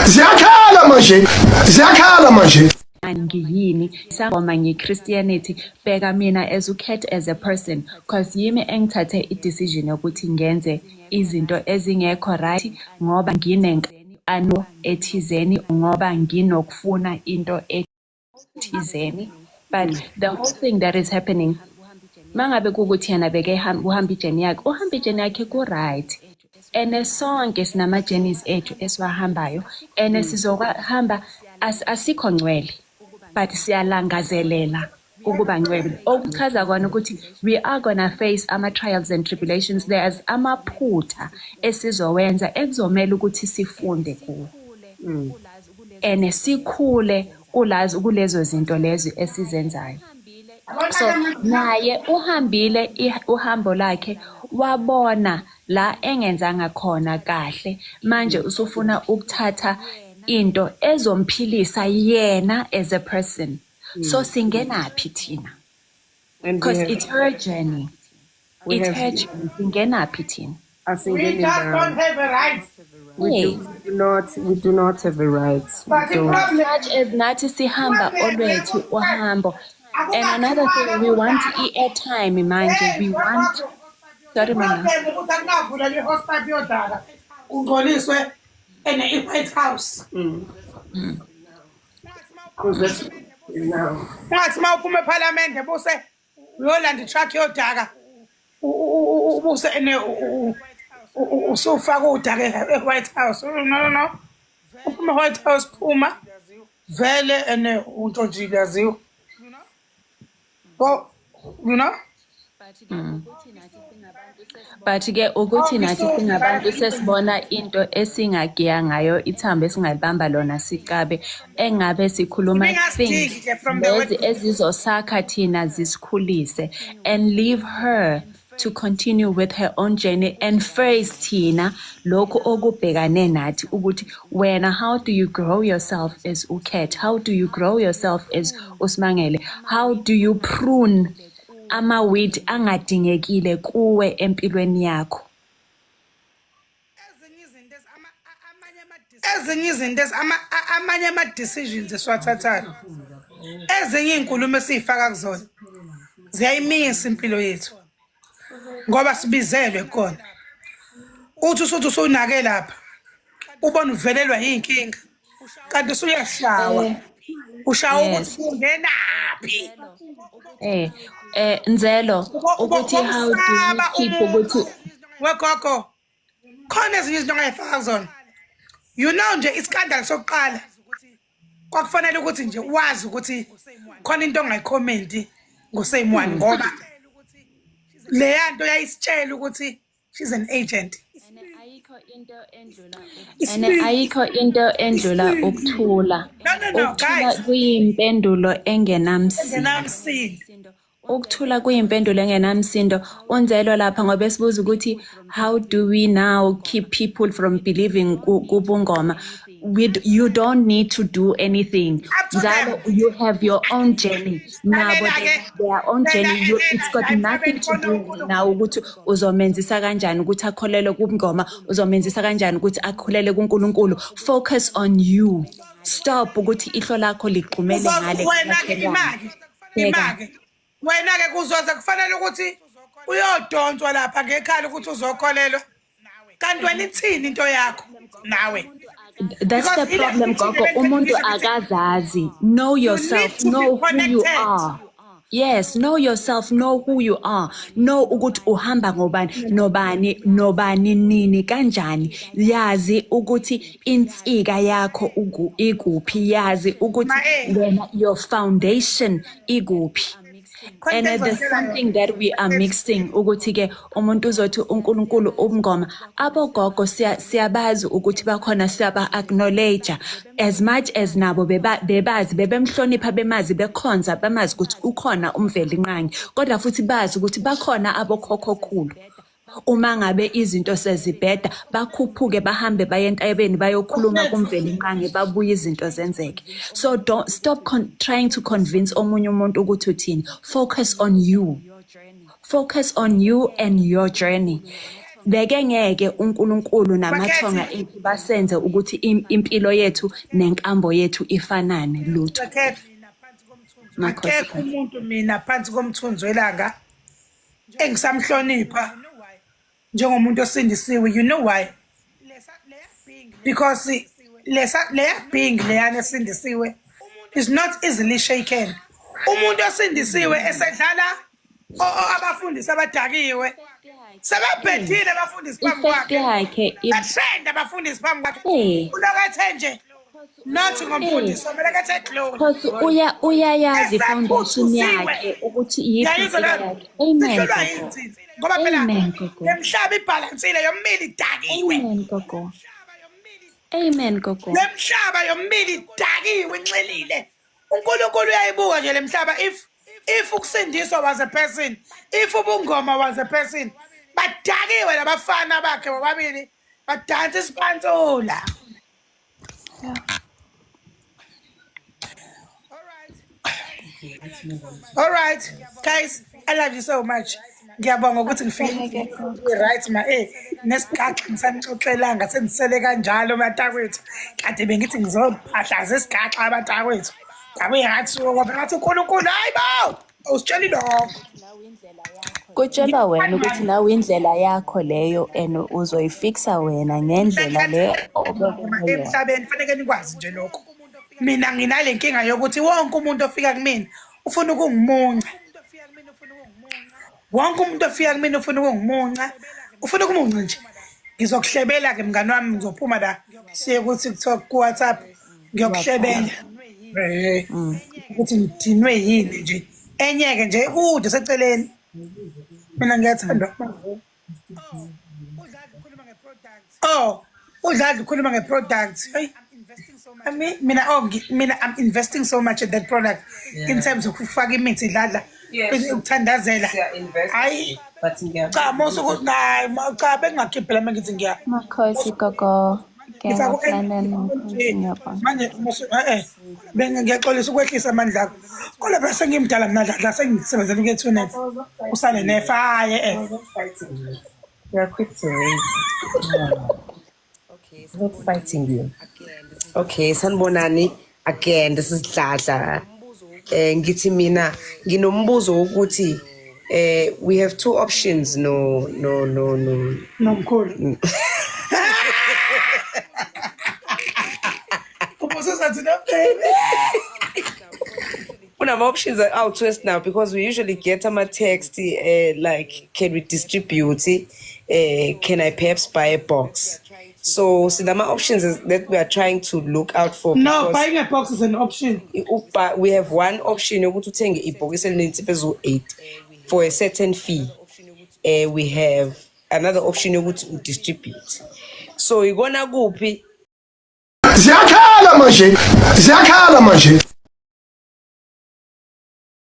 ziyakhala manje. Ngiyini sangoma ngi-Christianity bheka mina as ukhetha as a person cause yimi engithathe i-decision yokuthi ngenze izinto ezingekho right ngoba nginenkano ethizeni ngoba nginokufuna into ethizeni. But the whole thing that is happening mangabe kukuthi yena uhamba ijeni yakhe uhamba ijeni yakhe ku-right and sonke sinama journeys ethu esiwahambayo and sizohamba asikho ngcwele but siyalangazelela ukuba ngcwele okuchaza kona ukuthi we are gonna face ama-trials and tribulations. There's amaphutha esizowenza ekuzomela ukuthi sifunde kuwo and sikhule kulezo zinto lezo esizenzayo. So naye uhambile uhambo lakhe wabona la engenzanga khona kahle manje usufuna ukuthatha into ezomphilisa yena as a person. So singenaphi thina? Because it's her journey. It's her journey. Singenaphi thina? We just don't have a right. We do not have a right. Such as nathi sihamba olwethu uhambo. And another thing, we want airtime manje. We want. Sorry, mama. Ungoliswe in the White House. Ngathi mawuphuma eParliament bose uyolanda truck yodaka ubuse usufaka udaka eWhite House. No. Uphuma eWhite House phuma vele ene untshontshiwe yaziwa. Well, you know? But ke ukuthi nathi singabantu sesibona into esingagiya ngayo ithambo esingalibamba lona sicabe engabe sikhuluma things lezi ezizosakha thina zisikhulise and leave her to continue with her own journey and face thina lokho okubhekane nathi ukuthi wena how do you grow yourself as ukhetha, how do you grow yourself as uSimangele, how do you prune ama-weed angadingekile kuwe empilweni yakho. Ezinye izinto amanye ama-decisions esiwathathayo ezinye iy'nkulumo esiy'faka kuzona ziyayimisa impilo yethu ngoba sibizelwe khona uthi usuthi usunake lapha ubona uvelelwa yinkinga kanti usuyashawa ushawa ukuthi ungenaphi. Nzelo ukuthi how do you keep ukuthi wegogo khona ezinye izinto ongayifaka kuzona you know nje iskandal sokuqala kwakufanele ukuthi nje wazi ukuthi khona into ongayikhomenti ngoseyimwani ngoba leya nto yayisitshela ukuthi she's an agent. Ayikho into endlula ukuthula. Ukuthula kuyimpendulo engenamsindo. Ukuthula kuyimpendulo engenamsindo. Unzelo lapha ngoba sibuza ukuthi how do we now keep people from believing kubungoma? You don't need to do anything. Nzalo, you have your own journey. Now, their own journey, it's got nothing to do with now ukuthi uzomenzisa kanjani ukuthi akholele kubungoma, uzomenzisa kanjani ukuthi akholele kuNkulunkulu. Focus on you. Stop ukuthi ihlo lakho liqhumele ngale. Wena-ke kuzoza kufanele ukuthi uyodonswa lapha ngekhala ukuthi uzokholelwa kanti wena ithini into yakho nawe. That's the problem, Gogo. Umuntu akazazi. Know yourself. Know who you are. Yes, know yourself. Know who you are. Know ukuthi uhamba nobani nini kanjani. Yazi ukuthi insika yakho ikuphi. Yazi ukuthi wena your foundation ikuphi. And there's something that we are mixing ukuthi ke umuntu uzothi uNkulunkulu ubungoma abogogo siyabazi ukuthi bakhona siyaba acknowledge as much as nabo bebazi bebemhlonipha bemazi bekhonza bamazi ukuthi ukhona umveli nqangi kodwa futhi bazi ukuthi bakhona abokhokho khulu. Uma ngabe izinto sezibheda bakhuphuke bahambe baye entayebeni bayokhuluma kumveli nqangi babuye izinto zenzeke. So don't stop trying to convince omunye umuntu ukuthi uthini. Focus on you. Focus on you and your journey. beke ngeke uNkulunkulu namathonga Bakhethi. ethu basenze ukuthi impilo yethu nenkambo yethu ifanane lutho. Bakhethi. Makhosi. Akekho umuntu mina phansi komthunzi welanga engisamhlonipha njengomuntu osindisiwe. You know why? Because leya being leyana esindisiwe is not easily shaken. Umuntu osindisiwe esedlala abafundisi abadakiwe sebebhedile abafundisi phambi Ifekti yakhe kwakhe batrend abafundisi phambi kwakhe ulokathe nje nathi ngomfundisi omele kathe close Khosi uyayazi foundation yakhe ukuthi iyiphi impilo yakhe. Amen. sihlolwa Gogo. yini ngoba phela Amen, Gogo. lemhlaba ibhalansile yomibili idakiwe Amen gogo. Amen gogo. lemhlaba yomibili idakiwe inxilile uNkulunkulu uyayibuka nje lemhlaba if ukusindiswa was a person if ubungoma was a person badakiwe labafana bakhe bobabili badansa isipantsula. All right, guys, I love you so much. Ngiyabonga ukuthi ngifike right ma nesigaxa ngisanixoxelanga sendisele kanjalo matakwethu. Kade bengithi ngizophahlaza isigaxa abatakwethu. Ngabe ngathi ngoba ngathi uNkulunkulu hayibo. Usitsheli lokho. Kutshela wena ukuthi nawe indlela yakho leyo and uzoyifixa wena ngendlela le obekuyona. Emhlabeni fanele nikwazi nje lokho. Mina nginale nkinga yokuthi wonke umuntu ofika kumina ufuna ukungimunca. Wonke umuntu ofika kumina ufuna ukungimunca. Ufuna ukumunca nje. Ngizokuhlebela ke mngani wami ngizophuma la siye ukuthi ku WhatsApp ngiyokuhlebela. Ukuthi ngidinwe yini nje. Enyeke nje kude seceleni. Mina ngiyathanda. Udlala ukhuluma ngeproduct. Hey. I'm investing so much in that product in terms of ukufaka imithi idlala ukuthandazela. Hayi. Cha mosuku nayi cha bengakhiphi la mangithi ngiya. Makhosi gogo. Manje bengiyaxolisa ukwehlisa amandla akho. Kodwa bese sengimdala mina dla sengisebenzela ukethunet. Usale nefaye You are quick to raise. Okay, it's not fighting you. Okay, sanibonani again. This is Dladla. Ngithi mina nginombuzo ukuthi we have two options. No. Nomkhulu. One of our options are out west now because we usually get a text like, can we distribute it? Can I perhaps buy a box? So the options is that we are trying to look out for. No, buying a box is an option. We have one option to take a box and 8 for a certain fee. We have another option to distribute. So you're gonna go. Ziyakhala manje